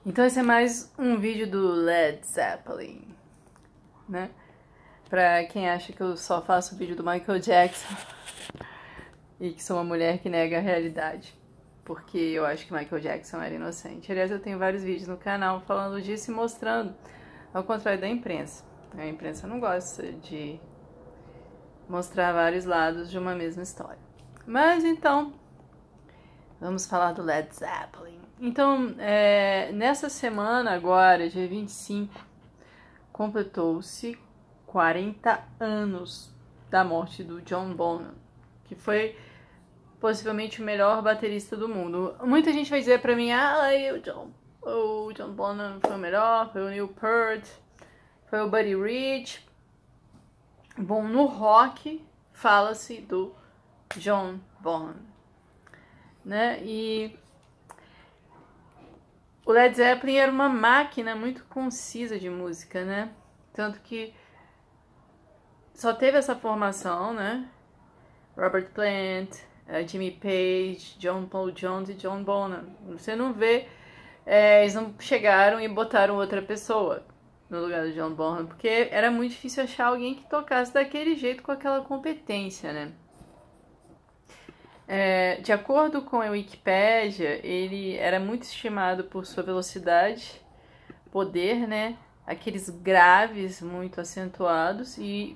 Então esse é mais um vídeo do Led Zeppelin, né? Pra quem acha que eu só faço vídeo do Michael Jackson e que sou uma mulher que nega a realidade, porque eu acho que Michael Jackson era inocente. Aliás, eu tenho vários vídeos no canal falando disso e mostrando, ao contrário da imprensa. A imprensa não gosta de mostrar vários lados de uma mesma história. Mas então, vamos falar do Led Zeppelin. Então, nessa semana agora, dia 25, completou-se 40 anos da morte do John Bonham, que foi possivelmente o melhor baterista do mundo. Muita gente vai dizer pra mim, o John Bonham foi o melhor, foi o Neil Peart, foi o Buddy Rich. Bom, no rock fala-se do John Bonham, né? E o Led Zeppelin era uma máquina muito concisa de música, né? Tanto que só teve essa formação, né? Robert Plant, Jimmy Page, John Paul Jones e John Bonham. Você não vê, eles não chegaram e botaram outra pessoa no lugar do John Bonham, porque era muito difícil achar alguém que tocasse daquele jeito, com aquela competência, né? De acordo com a Wikipédia, ele era muito estimado por sua velocidade, poder, né? Aqueles graves muito acentuados e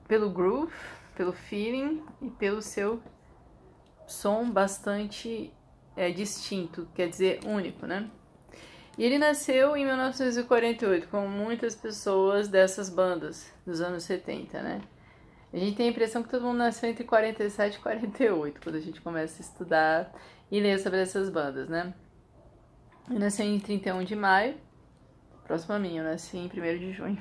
pelo groove, pelo feeling e pelo seu som bastante distinto, quer dizer, único, né? E ele nasceu em 1948, como muitas pessoas dessas bandas dos anos 70, né? A gente tem a impressão que todo mundo nasceu entre 47 e 48, quando a gente começa a estudar e ler sobre essas bandas, né? Eu nasci em 31 de maio, próximo a mim, eu nasci em 1º de junho.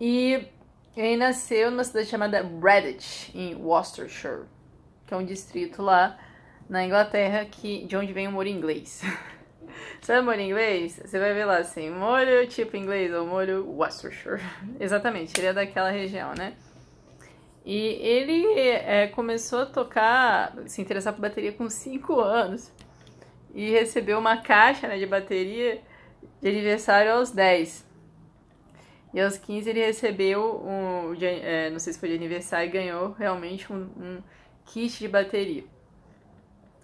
E ele nasceu numa cidade chamada Redditch, em Worcestershire, que é um distrito lá na Inglaterra, de onde vem o molho inglês. Sabe molho inglês? Você vai ver lá assim, molho tipo inglês ou molho Worcestershire. Exatamente, ele é daquela região, né? E ele começou a tocar, se interessar por bateria com 5 anos. E recebeu uma caixa, né, de bateria de aniversário aos 10. E aos 15 ele recebeu, não sei se foi de aniversário, e ganhou realmente um kit de bateria.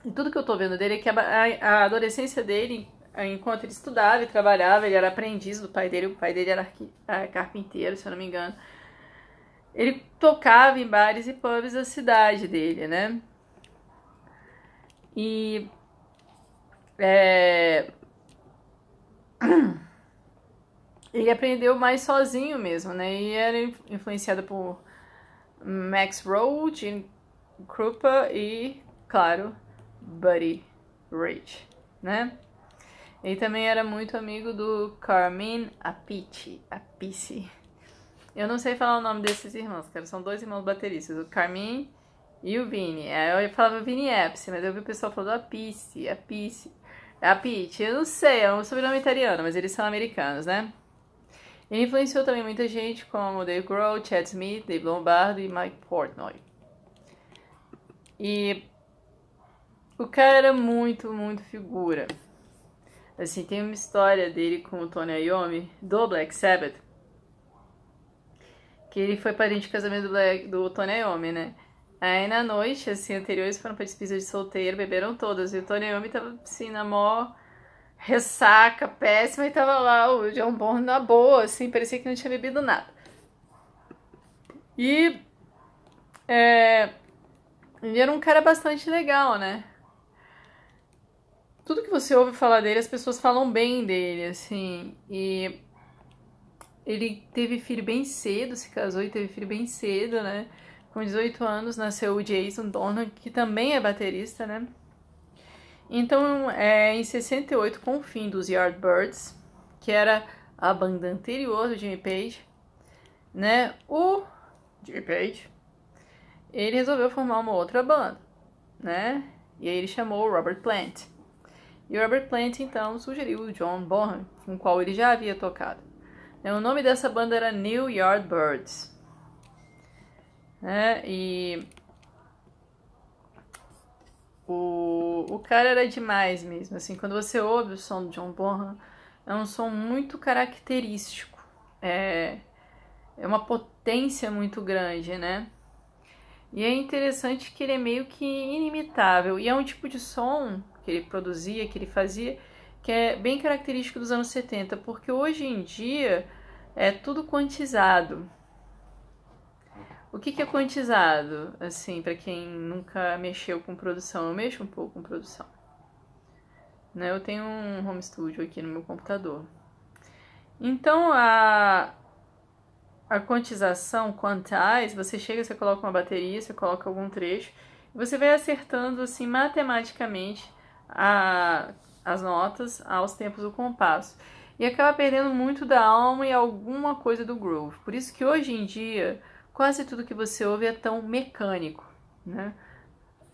E tudo que eu tô vendo dele é que a adolescência dele, enquanto ele estudava e trabalhava, ele era aprendiz do pai dele, o pai dele era carpinteiro, se eu não me engano. Ele tocava em bares e pubs da cidade dele, né? E ele aprendeu mais sozinho mesmo, né? E era influenciado por Max Roach, Gene Krupa e, claro, Buddy Rich, né? Ele também era muito amigo do Carmine Appice. Eu não sei falar o nome desses irmãos, cara. São 2 irmãos bateristas, o Carmine e o Vini. Eu falava Vini Appice, mas eu vi o pessoal falando Appice. Eu não sei, é um sobrenome italiano, mas eles são americanos, né? Ele influenciou também muita gente, como Dave Grohl, Chad Smith, Dave Lombardo e Mike Portnoy. E o cara era muito, muito figura. Assim, tem uma história dele com o Tony Iommi, do Black Sabbath, que ele foi padrinho de casamento do Tony Iommi, né? Aí na noite, assim, anterior, eles foram pra despedida de solteiro, beberam todas, e o Tony Iommi tava, assim, na mó ressaca, péssima, e tava lá o John Bonham na boa, assim, parecia que não tinha bebido nada. E ele era um cara bastante legal, né? Tudo que você ouve falar dele, as pessoas falam bem dele, assim, e ele teve filho bem cedo, se casou e teve filho bem cedo, né? Com 18 anos nasceu o Jason Bonham, que também é baterista, né? Então, em 68, com o fim dos Yardbirds, que era a banda anterior do Jimmy Page, né? O Jimmy Page, ele resolveu formar uma outra banda, né? E aí ele chamou o Robert Plant. E o Robert Plant, então, sugeriu o John Bonham, com o qual ele já havia tocado. O nome dessa banda era New Yardbirds. E o cara era demais mesmo, assim, quando você ouve o som do John Bonham, é um som muito característico, é uma potência muito grande, né? E é interessante que ele é meio que inimitável, e é um tipo de som que ele produzia, que ele fazia, que é bem característico dos anos 70, porque hoje em dia é tudo quantizado. O que é quantizado? Assim, para quem nunca mexeu com produção, eu mexo um pouco com produção. Né? Eu tenho um home studio aqui no meu computador. Então, a quantização, quantize, você chega, você coloca uma bateria, você coloca algum trecho, e você vai acertando, assim, matematicamente as notas aos tempos do compasso. E acaba perdendo muito da alma e alguma coisa do groove. Por isso que hoje em dia, quase tudo que você ouve é tão mecânico, né?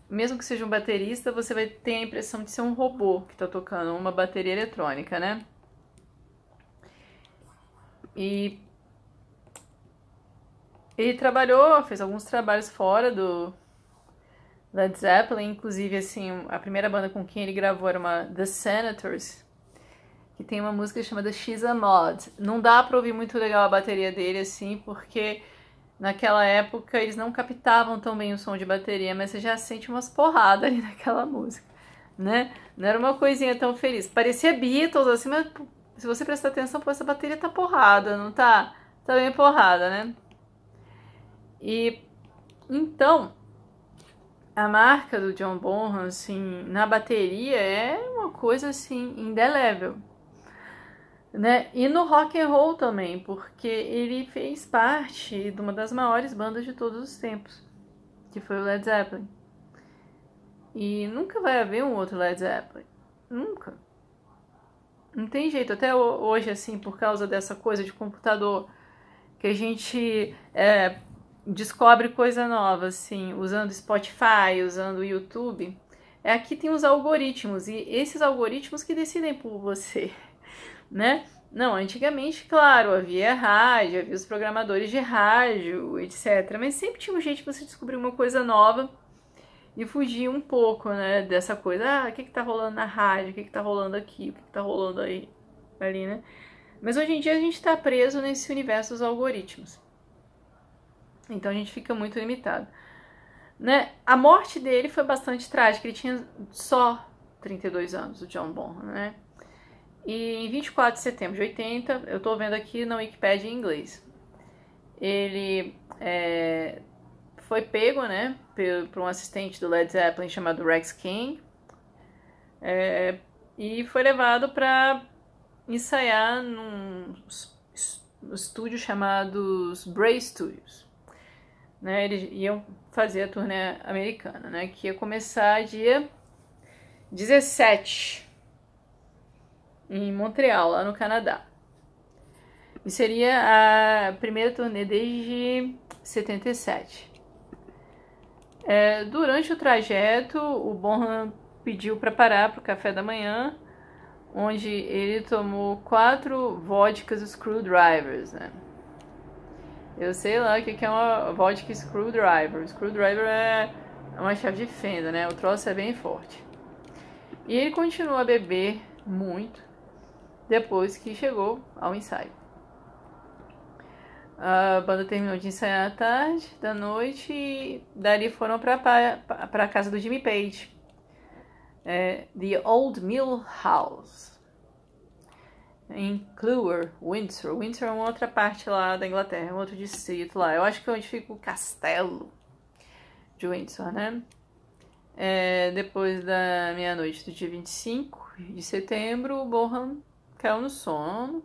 Mesmo que seja um baterista, você vai ter a impressão de ser um robô que está tocando uma bateria eletrônica, né? E ele trabalhou, fez alguns trabalhos fora do Led Zeppelin, inclusive, assim, a primeira banda com quem ele gravou era uma The Senators, que tem uma música chamada She's a Mod. Não dá pra ouvir muito legal a bateria dele, assim, porque naquela época eles não captavam tão bem o som de bateria, mas você já sente umas porradas ali naquela música, né? Não era uma coisinha tão feliz. Parecia Beatles, assim, mas se você prestar atenção, pô, essa bateria tá porrada, não tá? Tá bem porrada, né? E então, a marca do John Bonham, assim, na bateria é uma coisa, assim, indelével. Né? E no rock and roll também, porque ele fez parte de uma das maiores bandas de todos os tempos, que foi o Led Zeppelin. E nunca vai haver um outro Led Zeppelin. Nunca. Não tem jeito. Até hoje, assim, por causa dessa coisa de computador, que a gente descobre coisa nova, assim, usando Spotify, usando o YouTube. Aqui tem os algoritmos, e esses algoritmos que decidem por você. Né? Não, antigamente, claro, havia rádio, havia os programadores de rádio, etc. Mas sempre tinha um jeito de você descobrir uma coisa nova e fugir um pouco, né, dessa coisa. O que tá rolando na rádio, o que tá rolando aqui, o que tá rolando aí, ali, né? Mas hoje em dia a gente tá preso nesse universo dos algoritmos. Então a gente fica muito limitado. Né? A morte dele foi bastante trágica, ele tinha só 32 anos, o John Bonham, né? E em 24 de setembro de 80, eu tô vendo aqui na Wikipedia em inglês, ele foi pego, né, por um assistente do Led Zeppelin chamado Rex King, e foi levado para ensaiar num estúdio chamado Bray Studios. Né, eles iam fazer a turnê americana, né, que ia começar dia 17 em Montreal, lá no Canadá. E seria a primeira turnê desde 77. Durante o trajeto, o Bonham pediu para parar para o café da manhã, onde ele tomou 4 vodkas screwdrivers, né? Eu sei lá o que é uma vodka screwdriver. Screwdriver é uma chave de fenda, né? O troço é bem forte. E ele continuou a beber muito depois que chegou ao ensaio. A banda terminou de ensaiar à tarde, da noite, e dali foram para a casa do Jimmy Page, The Old Mill House, em Clewer, Windsor. Windsor é uma outra parte lá da Inglaterra, um outro distrito lá. Eu acho que é onde fica o castelo de Windsor, né? Depois da meia-noite do dia 25 de setembro, o Bonham caiu no sono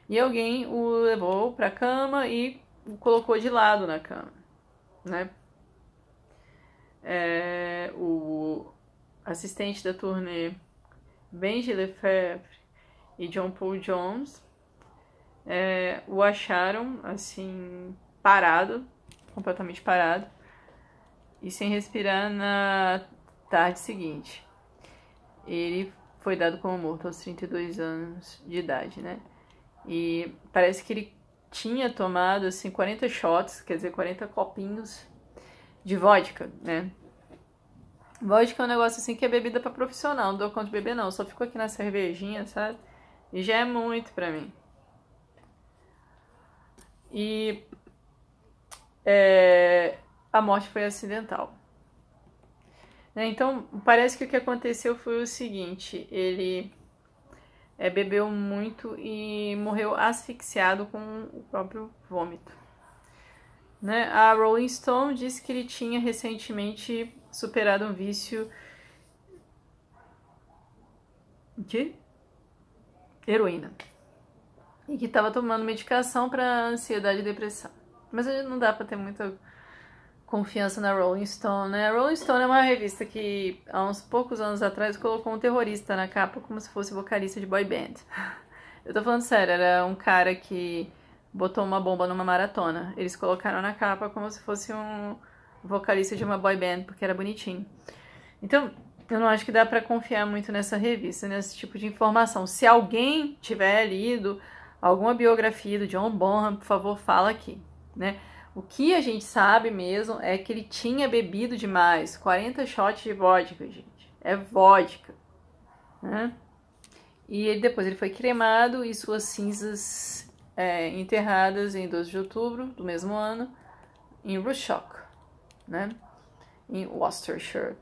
e alguém o levou para a cama e o colocou de lado na cama, né? O assistente da turnê, Benji Lefebvre e John Paul Jones, o acharam assim parado, completamente parado e sem respirar na tarde seguinte. Ele foi dado como morto aos 32 anos de idade, né? E parece que ele tinha tomado, assim, 40 shots, quer dizer, 40 copinhos de vodka, né? Vodka é um negócio assim que é bebida pra profissional, não dou conta de beber não, só fico aqui na cervejinha, sabe? E já é muito pra mim. E a morte foi acidental. Né? Então, parece que o que aconteceu foi o seguinte, ele bebeu muito e morreu asfixiado com o próprio vômito. Né? A Rolling Stone disse que ele tinha recentemente superado um vício de heroína e que estava tomando medicação para ansiedade e depressão. Mas não dá para ter muita confiança na Rolling Stone, né? A Rolling Stone é uma revista que há uns poucos anos atrás colocou um terrorista na capa como se fosse vocalista de boy band. Eu tô falando sério, era um cara que botou uma bomba numa maratona. Eles colocaram na capa como se fosse um vocalista de uma boy band, porque era bonitinho. Então, eu não acho que dá pra confiar muito nessa revista, nesse tipo de informação. Se alguém tiver lido alguma biografia do John Bonham, por favor, fala aqui, né? O que a gente sabe mesmo é que ele tinha bebido demais, 40 shots de vodka, gente. É vodka, né? E depois ele foi cremado e suas cinzas enterradas em 12 de outubro do mesmo ano em Rushock, né? Em Worcestershire.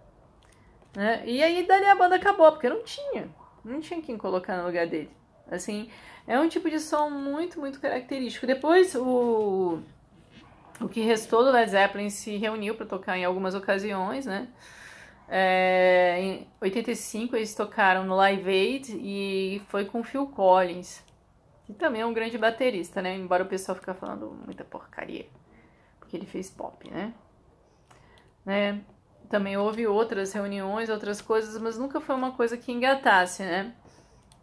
Né? E aí dali a banda acabou, porque não tinha quem colocar no lugar dele. Assim, é um tipo de som muito, muito característico. Depois o que restou do Led Zeppelin se reuniu para tocar em algumas ocasiões, né? Em 85 eles tocaram no Live Aid e foi com Phil Collins, que também é um grande baterista, né? Embora o pessoal fique falando muita porcaria, porque ele fez pop, né? Também houve outras reuniões, outras coisas, mas nunca foi uma coisa que engatasse, né?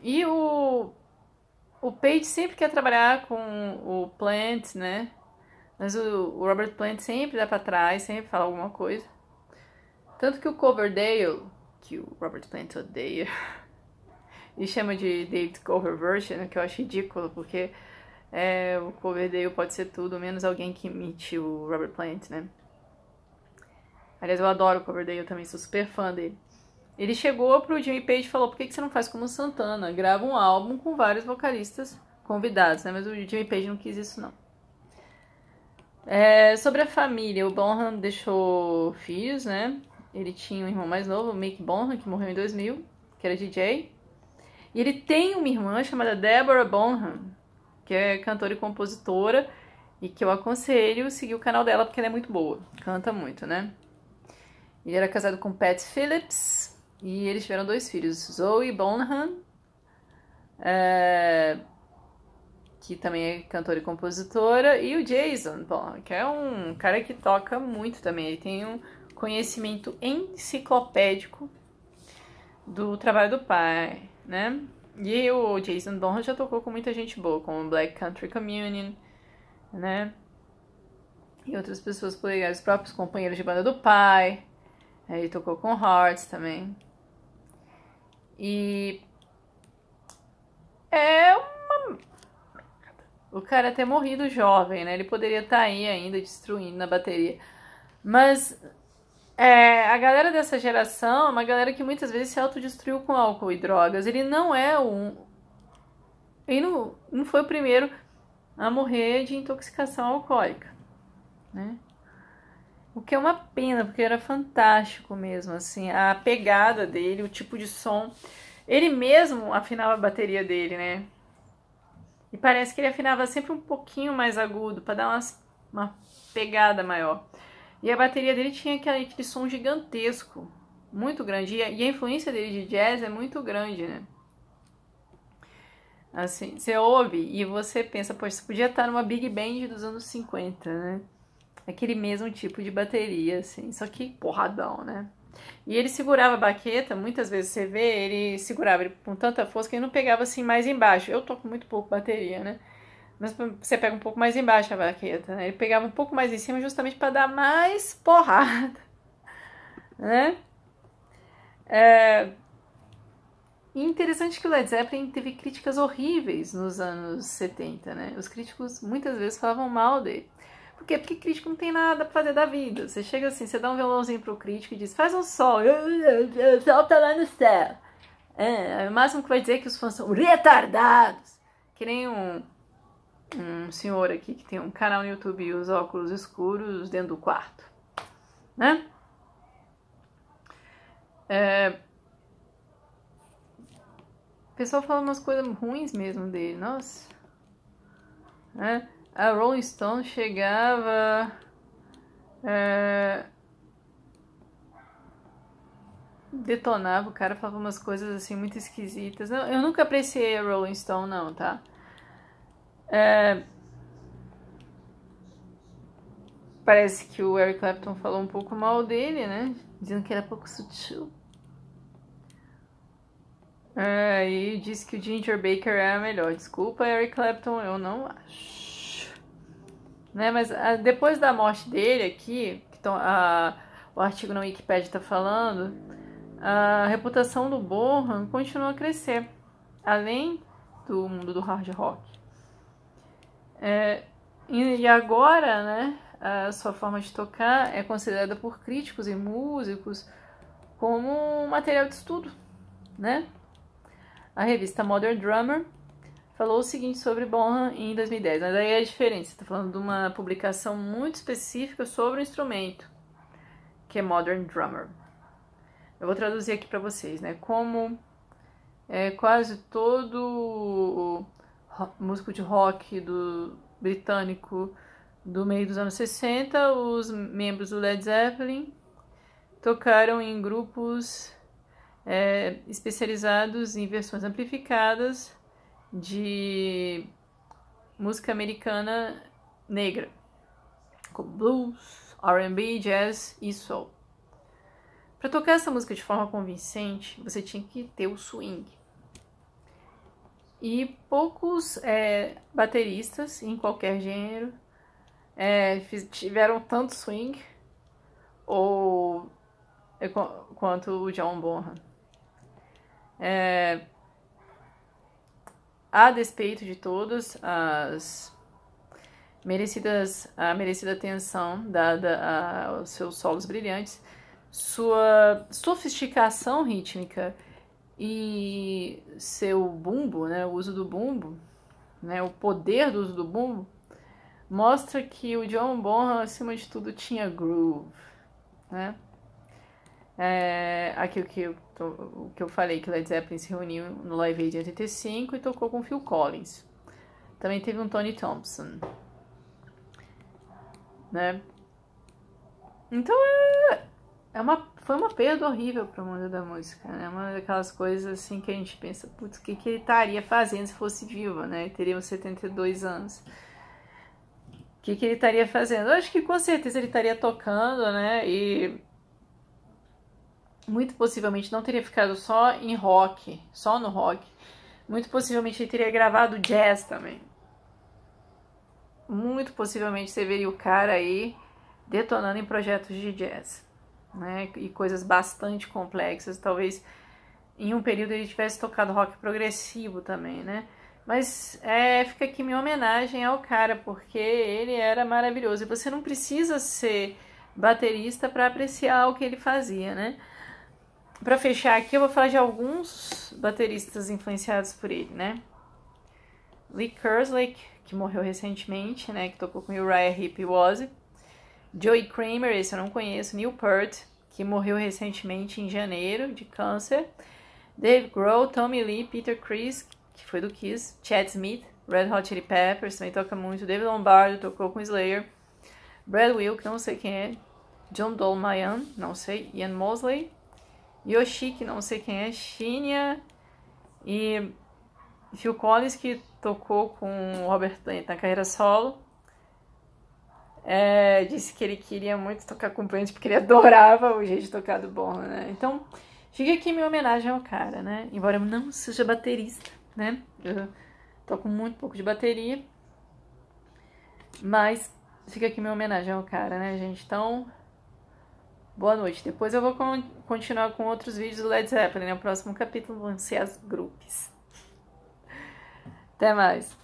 E o Page sempre quer trabalhar com o Plant, né? Mas o Robert Plant sempre dá pra trás, sempre fala alguma coisa. Tanto que o Coverdale, que o Robert Plant odeia, e chama de David Cover Version, que eu acho ridículo, porque o Coverdale pode ser tudo, menos alguém que imite o Robert Plant, né? Aliás, eu adoro o Coverdale, eu também sou super fã dele. Ele chegou pro Jimmy Page e falou, por que você não faz como o Santana? Grava um álbum com vários vocalistas convidados, né? Mas o Jimmy Page não quis isso, não. Sobre a família, o Bonham deixou filhos, né? Ele tinha um irmão mais novo, o Mick Bonham, que morreu em 2000, que era DJ. E ele tem uma irmã chamada Deborah Bonham, que é cantora e compositora, e que eu aconselho seguir o canal dela, porque ela é muito boa, canta muito, né? Ele era casado com Pat Phillips, e eles tiveram 2 filhos, Zoe Bonham, que também é cantora e compositora, e o Jason Bonham, que é um cara que toca muito também. Ele tem um conhecimento enciclopédico do trabalho do pai, né? E o Jason Bonham já tocou com muita gente boa, como Black Country Communion, né? E outras pessoas por aí, os próprios companheiros de banda do pai. Ele tocou com Hearts também. E o cara ter morrido jovem, né? Ele poderia estar aí ainda destruindo na bateria. Mas a galera dessa geração é uma galera que muitas vezes se autodestruiu com álcool e drogas. Ele não é Ele não foi o primeiro a morrer de intoxicação alcoólica, né? O que é uma pena, porque era fantástico mesmo, assim, a pegada dele, o tipo de som. Ele mesmo afinava a bateria dele, né? E parece que ele afinava sempre um pouquinho mais agudo, para dar uma pegada maior. E a bateria dele tinha aquele som gigantesco, muito grande. E a influência dele de jazz é muito grande, né? Assim, você ouve e você pensa, poxa, você podia estar numa big band dos anos 50, né? Aquele mesmo tipo de bateria, assim, só que porradão, né? E ele segurava a baqueta, muitas vezes você vê, ele segurava ele com tanta força que ele não pegava assim mais embaixo. Eu toco muito pouco bateria, né? Mas você pega um pouco mais embaixo a baqueta, né? Ele pegava um pouco mais em cima justamente para dar mais porrada, né? E interessante que o Led Zeppelin teve críticas horríveis nos anos 70, né? Os críticos muitas vezes falavam mal dele. quê? Porque crítico não tem nada pra fazer da vida. Você chega assim, você dá um violãozinho pro crítico e diz, faz um sol. O sol tá lá no céu. O máximo que vai dizer é que os fãs são retardados. Que nem um senhor aqui que tem um canal no YouTube e usa óculos escuros dentro do quarto. Né? O pessoal fala umas coisas ruins mesmo dele. Nossa. A Rolling Stone chegava... detonava, o cara falava umas coisas assim muito esquisitas. Eu nunca apreciei a Rolling Stone, não, tá? Parece que o Eric Clapton falou um pouco mal dele, né? Dizendo que era pouco sutil. E disse que o Ginger Baker é a melhor. Desculpa, Eric Clapton, eu não acho. Né? Mas depois da morte dele aqui, que o artigo na Wikipedia tá falando, a reputação do Bonham continua a crescer, além do mundo do hard rock. E agora, né, a sua forma de tocar é considerada por críticos e músicos como um material de estudo, né? A revista Modern Drummer falou o seguinte sobre Bonham em 2010, mas aí é diferente, você está falando de uma publicação muito específica sobre o instrumento, que é Modern Drummer. Eu vou traduzir aqui para vocês, né? Como quase todo músico de rock britânico do meio dos anos 60, os membros do Led Zeppelin tocaram em grupos especializados em versões amplificadas de música americana negra, como blues, R&B, jazz e soul. Para tocar essa música de forma convincente, você tinha que ter o swing. E poucos bateristas em qualquer gênero tiveram tanto swing quanto o John Bonham. A despeito de todas a merecida atenção dada aos seus solos brilhantes, sua sofisticação rítmica e seu bumbo, né, o uso do bumbo, né, o poder do uso do bumbo, mostra que o John Bonham, acima de tudo, tinha groove, né? Aqui o que eu falei, que Led Zeppelin se reuniu no Live Aid em 85 e tocou com Phil Collins. Também teve um Tony Thompson, né? Então foi uma perda horrível para o mundo da música, né? Uma daquelas coisas assim que a gente pensa, putz, o que ele estaria fazendo se fosse vivo, né? Ele teria uns 72 anos. O que ele estaria fazendo? Eu acho que com certeza ele estaria tocando, né? E muito possivelmente não teria ficado só em rock, só no rock. Muito possivelmente ele teria gravado jazz também. Muito possivelmente você veria o cara aí detonando em projetos de jazz, né? E coisas bastante complexas. Talvez em um período ele tivesse tocado rock progressivo também, né? Mas fica aqui minha homenagem ao cara, porque ele era maravilhoso. E você não precisa ser baterista para apreciar o que ele fazia, né? Para fechar aqui, eu vou falar de alguns bateristas influenciados por ele, né? Lee Kerslake, que morreu recentemente, né? Que tocou com Uriah Heep e Ozzy. Joey Kramer, esse eu não conheço. Neil Peart, que morreu recentemente em janeiro, de câncer. Dave Grohl, Tommy Lee, Peter Criss, que foi do Kiss. Chad Smith, Red Hot Chili Peppers, também toca muito. David Lombardo, tocou com Slayer. Brad Wilk, não sei quem é. John Dolmayan, não sei. Ian Mosley. Yoshi, que não sei quem é. Shinya. E Phil Collins, que tocou com o Robert Plant na carreira solo. Disse que ele queria muito tocar com o Plant porque ele adorava o jeito de tocar do Bonham, né? Então, fica aqui minha homenagem ao cara, né? Embora eu não seja baterista, né? Eu toco muito pouco de bateria. Mas fica aqui minha homenagem ao cara, né, gente? Então, boa noite. Depois eu vou continuar com outros vídeos do Led Zeppelin, né? O próximo capítulo vão ser as grupos. Até mais.